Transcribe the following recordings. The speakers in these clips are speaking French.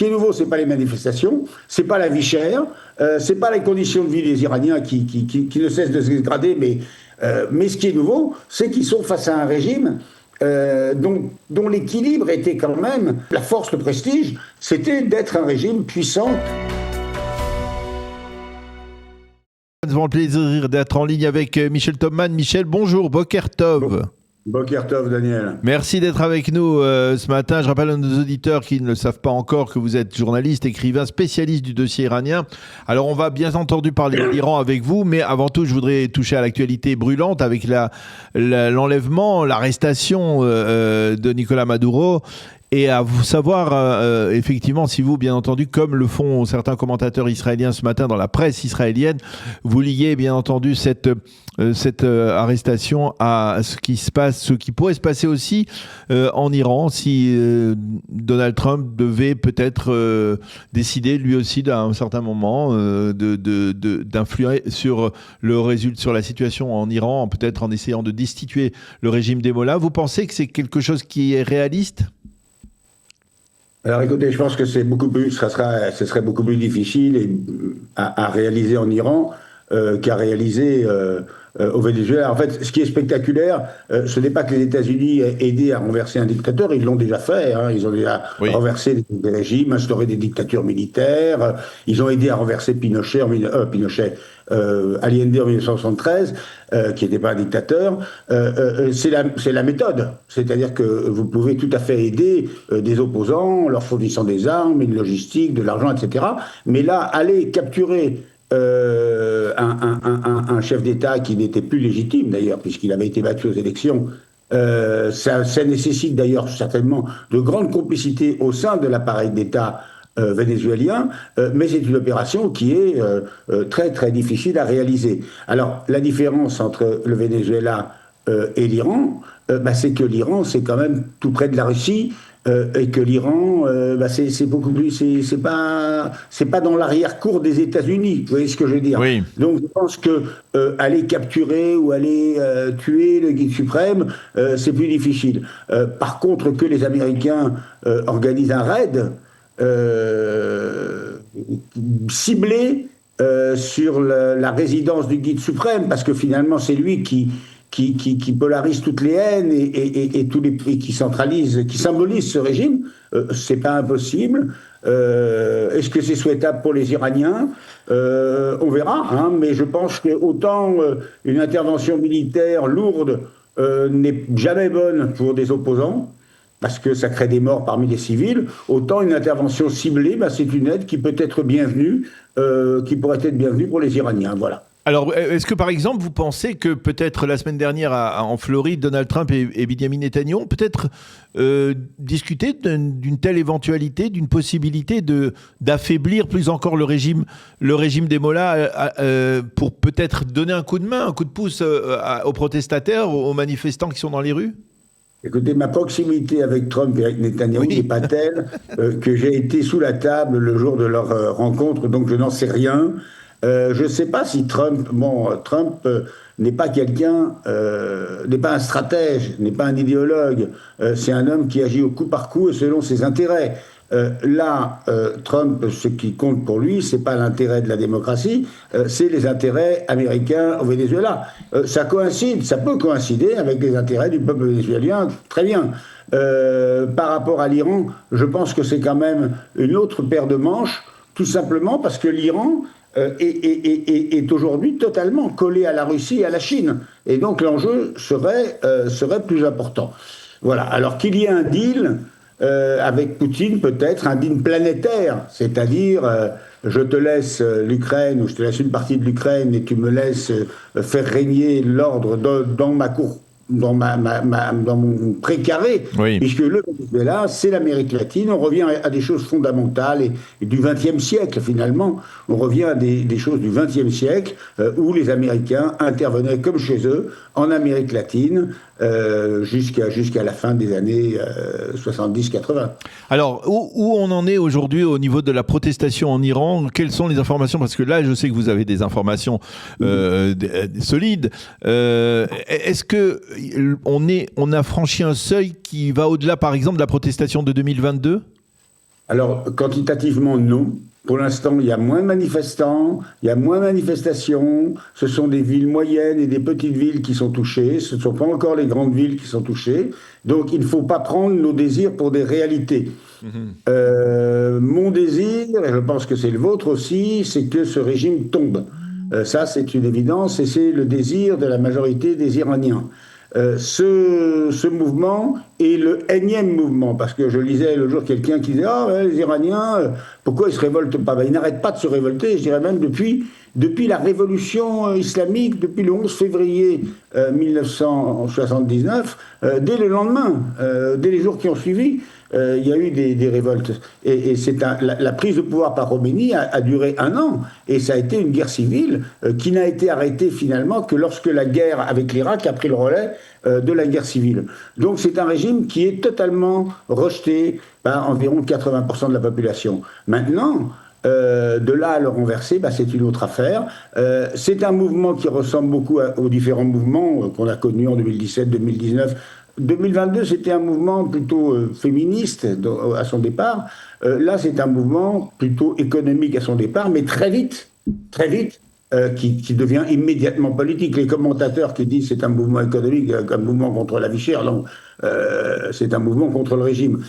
Ce qui est nouveau, c'est pas les manifestations, c'est pas la vie chère, c'est pas les conditions de vie des Iraniens qui ne cessent de se dégrader, mais ce qui est nouveau, c'est qu'ils sont face à un régime dont l'équilibre était quand même, la force, le prestige, c'était d'être un régime puissant. Nous avons le plaisir d'être en ligne avec Michel Topman. Michel, bonjour, Boker Tov. Boker Tov, Daniel. Merci d'être avec nous ce matin. Je rappelle à nos auditeurs qui ne le savent pas encore que vous êtes journaliste, écrivain, spécialiste du dossier iranien. Alors on va bien entendu parler de l'Iran avec vous, mais avant tout je voudrais toucher à l'actualité brûlante avec l'enlèvement, l'arrestation de Nicolás Maduro. Et à vous savoir, effectivement, si vous, bien entendu, comme le font certains commentateurs israéliens ce matin dans la presse israélienne, vous liez, bien entendu, cette arrestation à ce qui se passe, ce qui pourrait se passer aussi en Iran, si Donald Trump devait peut-être décider, lui aussi, à un certain moment, d'influer sur sur la situation en Iran, peut-être en essayant de destituer le régime des mollahs. Vous pensez que c'est quelque chose qui est réaliste ? Alors écoutez, je pense que ce serait beaucoup plus difficile à réaliser en Iran qu'à réaliser au Venezuela. En fait, ce qui est spectaculaire, ce n'est pas que les États-Unis aient aidé à renverser un dictateur, ils l'ont déjà fait. Ils ont déjà renversé des régimes, instauré des dictatures militaires. Ils ont aidé à renverser Allende en 1973, qui n'était pas un dictateur. C'est la méthode. C'est-à-dire que vous pouvez tout à fait aider des opposants en leur fournissant des armes, une logistique, de l'argent, etc. Mais là, aller capturer un chef d'État qui n'était plus légitime d'ailleurs, puisqu'il avait été battu aux élections, ça nécessite d'ailleurs certainement de grandes complicités au sein de l'appareil d'État vénézuélien, mais c'est une opération qui est très très difficile à réaliser. Alors la différence entre le Venezuela et l'Iran, c'est que l'Iran c'est quand même tout près de la Russie. Et que l'Iran, c'est beaucoup plus, c'est pas dans l'arrière-cour des États-Unis. Vous voyez ce que je veux dire ? Oui. Donc je pense que aller capturer ou aller tuer le guide suprême, c'est plus difficile. Par contre, que les Américains organisent un raid ciblé sur la résidence du guide suprême, parce que finalement c'est lui qui polarise toutes les haines et qui centralise, qui symbolise ce régime, c'est pas impossible. Est-ce que c'est souhaitable pour les Iraniens ? On verra, mais je pense que autant une intervention militaire lourde n'est jamais bonne pour des opposants, parce que ça crée des morts parmi les civils, autant une intervention ciblée, c'est une aide qui peut être bienvenue, qui pourrait être bienvenue pour les Iraniens, voilà. Alors, est-ce que, par exemple, vous pensez que peut-être la semaine dernière en Floride, Donald Trump et Benjamin Netanyahu ont peut-être discuté d'une telle éventualité, d'une possibilité d'affaiblir plus encore le régime des mollahs pour peut-être donner un coup de main, un coup de pouce aux protestataires, aux manifestants qui sont dans les rues ? Écoutez, ma proximité avec Trump et avec Netanyahou n'est pas telle que j'ai été sous la table le jour de leur rencontre, donc je n'en sais rien. Je ne sais pas si Trump n'est pas quelqu'un, n'est pas un stratège, n'est pas un idéologue. C'est un homme qui agit au coup par coup et selon ses intérêts. Trump, ce qui compte pour lui, c'est pas l'intérêt de la démocratie, c'est les intérêts américains au Venezuela. Ça peut coïncider avec les intérêts du peuple vénézuélien, très bien. Par rapport à l'Iran, je pense que c'est quand même une autre paire de manches, tout simplement parce que l'Iran est aujourd'hui totalement collé à la Russie et à la Chine. Et donc l'enjeu serait plus important. Voilà. Alors qu'il y ait un deal avec Poutine, peut-être un deal planétaire, c'est-à-dire je te laisse l'Ukraine, ou je te laisse une partie de l'Ukraine et tu me laisses faire régner l'ordre dans ma cour, dans mon précaré, puisque le Venezuela, c'est l'Amérique latine. On revient à des choses fondamentales et du XXe siècle, finalement. On revient à des choses du XXe siècle où les Américains intervenaient comme chez eux en Amérique latine jusqu'à la fin des années 70-80. Alors, où on en est aujourd'hui au niveau de la protestation en Iran ? Quelles sont les informations ? Parce que là, je sais que vous avez des informations solides. Est-ce que on a franchi un seuil qui va au-delà, par exemple, de la protestation de 2022 ? Alors, quantitativement, non. Pour l'instant, il y a moins de manifestants, il y a moins de manifestations. Ce sont des villes moyennes et des petites villes qui sont touchées. Ce ne sont pas encore les grandes villes qui sont touchées. Donc, il ne faut pas prendre nos désirs pour des réalités. Mon désir, et je pense que c'est le vôtre aussi, c'est que ce régime tombe. Ça, c'est une évidence, et c'est le désir de la majorité des Iraniens. Ce mouvement est le énième mouvement, parce que je lisais l'autre jour quelqu'un qui disait « Ah, ouais, les Iraniens, pourquoi ils se révoltent pas ?» Ils n'arrêtent pas de se révolter, je dirais même depuis la révolution islamique, depuis le 11 février 1979, dès le lendemain, dès les jours qui ont suivi, il y a eu des révoltes. Et la prise de pouvoir par Khomeini a duré 1 an, et ça a été une guerre civile qui n'a été arrêtée finalement que lorsque la guerre avec l'Irak a pris le relais de la guerre civile. Donc c'est un régime qui est totalement rejeté par environ 80% de la population. Maintenant, de là à le renverser, c'est une autre affaire. C'est un mouvement qui ressemble beaucoup aux différents mouvements qu'on a connus en 2017, 2019. 2022, c'était un mouvement plutôt féministe à son départ. Là, c'est un mouvement plutôt économique à son départ, mais très vite, qui devient immédiatement politique. Les commentateurs qui disent que c'est un mouvement économique, un mouvement contre la vie chère, non, c'est un mouvement contre le régime.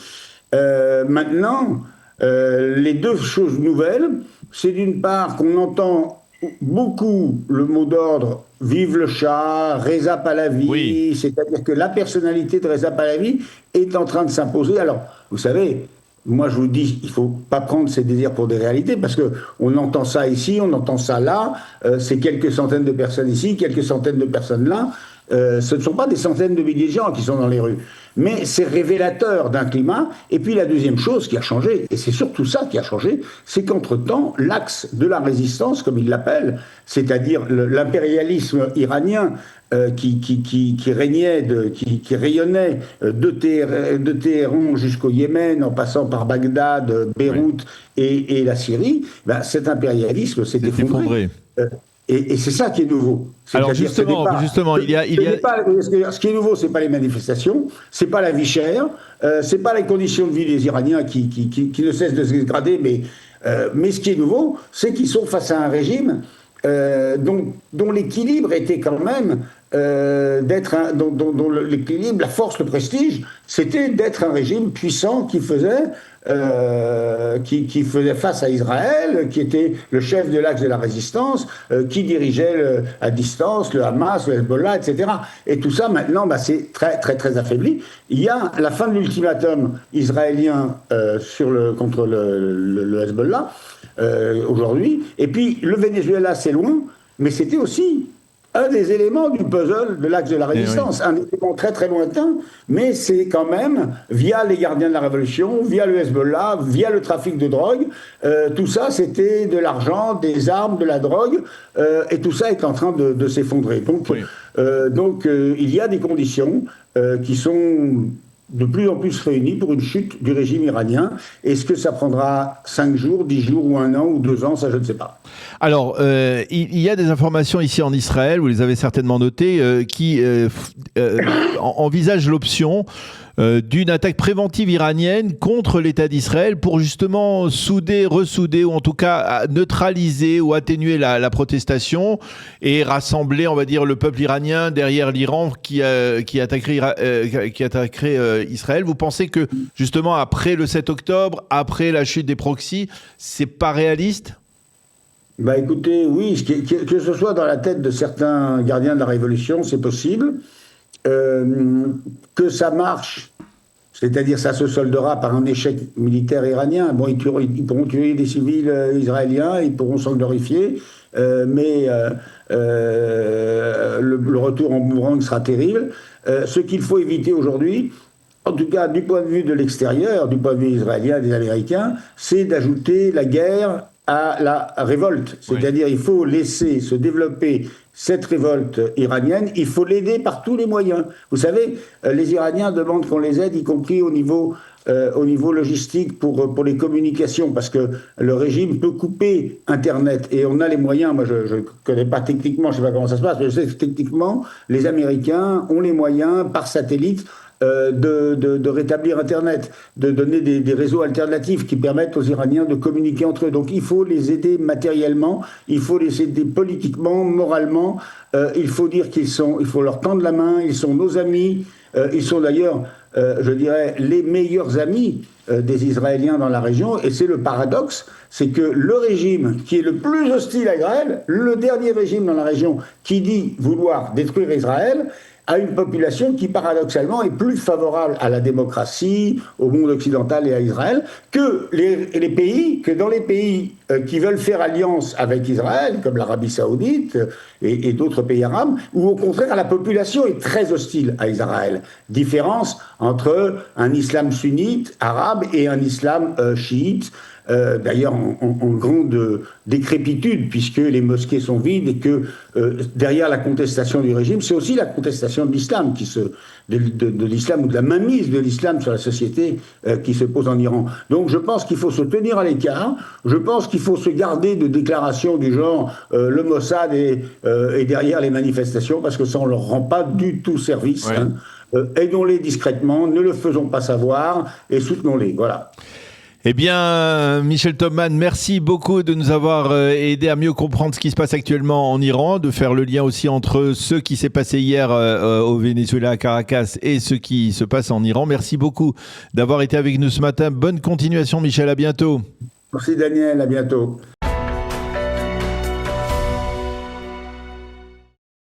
Maintenant, les deux choses nouvelles, c'est d'une part qu'on entend beaucoup le mot d'ordre « Vive le Shah »,« Reza Pahlavi », oui. C'est-à-dire que la personnalité de Reza Pahlavi est en train de s'imposer. Alors, vous savez, moi je vous dis, il ne faut pas prendre ses désirs pour des réalités, parce qu'on entend ça ici, on entend ça là, c'est quelques centaines de personnes ici, quelques centaines de personnes là. Ce ne sont pas des centaines de milliers de gens qui sont dans les rues, mais c'est révélateur d'un climat. Et puis la deuxième chose qui a changé, et c'est surtout ça qui a changé, c'est qu'entre-temps, l'axe de la résistance, comme ils l'appellent, c'est-à-dire l'impérialisme iranien qui régnait, qui rayonnait de Téhéran jusqu'au Yémen, en passant par Bagdad, Beyrouth et la Syrie, cet impérialisme s'est effondré. Et c'est ça qui est nouveau. Alors justement, ce qui est nouveau, c'est pas les manifestations, c'est pas la vie chère, c'est pas les conditions de vie des Iraniens qui ne cessent de se dégrader, mais ce qui est nouveau, c'est qu'ils sont face à un régime dont l'équilibre était quand même dont l'équilibre, la force, le prestige, c'était d'être un régime puissant qui faisait face à Israël, qui était le chef de l'axe de la résistance, qui dirigeait à distance le Hamas, le Hezbollah, etc. Et tout ça, maintenant, c'est très, très, très affaibli. Il y a la fin de l'ultimatum israélien contre le Hezbollah, aujourd'hui. Et puis, le Venezuela, c'est loin, mais c'était aussi un des éléments du puzzle de l'axe de la résistance, un élément très très lointain, mais c'est quand même, via les gardiens de la révolution, via le Hezbollah, via le trafic de drogue, tout ça c'était de l'argent, des armes, de la drogue, et tout ça est en train de s'effondrer. Donc, il y a des conditions qui sont de plus en plus réunies pour une chute du régime iranien. Est-ce que ça prendra 5 jours, 10 jours ou 1 an ou 2 ans, ça je ne sais pas. Alors, il y a des informations ici en Israël, vous les avez certainement notées, qui envisagent l'option d'une attaque préventive iranienne contre l'État d'Israël pour justement ressouder ou en tout cas neutraliser ou atténuer la protestation et rassembler, on va dire, le peuple iranien derrière l'Iran qui attaquerait Israël. Vous pensez que justement après le 7 octobre, après la chute des proxys, c'est pas réaliste ? Écoutez, oui, que ce soit dans la tête de certains gardiens de la Révolution, c'est possible. Que ça marche, c'est-à-dire ça se soldera par un échec militaire iranien. Bon, ils pourront tuer des civils israéliens, ils pourront s'en glorifier, mais le retour en boomerang sera terrible. Ce qu'il faut éviter aujourd'hui, en tout cas du point de vue de l'extérieur, du point de vue israélien, des Américains, c'est d'ajouter la guerre à la révolte. C'est-à-dire il faut laisser se développer cette révolte iranienne, il faut l'aider par tous les moyens. Vous savez, les Iraniens demandent qu'on les aide, y compris au niveau logistique pour les communications, parce que le régime peut couper Internet, et on a les moyens. Moi, je ne connais pas techniquement, je ne sais pas comment ça se passe, mais je sais que techniquement, les Américains ont les moyens, par satellite, de rétablir Internet, de donner des réseaux alternatifs qui permettent aux Iraniens de communiquer entre eux. Donc il faut les aider matériellement, il faut les aider politiquement, moralement. Il faut dire il faut leur tendre la main, ils sont nos amis. Ils sont d'ailleurs, je dirais, les meilleurs amis des Israéliens dans la région. Et c'est le paradoxe, c'est que le régime qui est le plus hostile à Israël, le dernier régime dans la région qui dit vouloir détruire Israël, a une population qui, paradoxalement, est plus favorable à la démocratie, au monde occidental et à Israël, que dans les pays qui veulent faire alliance avec Israël, comme l'Arabie Saoudite et d'autres pays arabes, où au contraire la population est très hostile à Israël. Différence entre un islam sunnite arabe et un islam chiite, d'ailleurs en grande décrépitude, puisque les mosquées sont vides et que derrière la contestation du régime, c'est aussi la contestation de l'islam, de l'islam ou de la mainmise de l'islam sur la société qui se pose en Iran. Donc je pense qu'il faut se tenir à l'écart, je pense qu'il faut se garder de déclarations du genre le Mossad est derrière les manifestations, parce que ça on leur rend pas du tout service. Ouais. Aidons-les discrètement, ne le faisons pas savoir et soutenons-les. Voilà. Eh bien, Michel Topman, merci beaucoup de nous avoir aidé à mieux comprendre ce qui se passe actuellement en Iran, de faire le lien aussi entre ce qui s'est passé hier au Venezuela, à Caracas, et ce qui se passe en Iran. Merci beaucoup d'avoir été avec nous ce matin. Bonne continuation, Michel, à bientôt. Merci Daniel, à bientôt.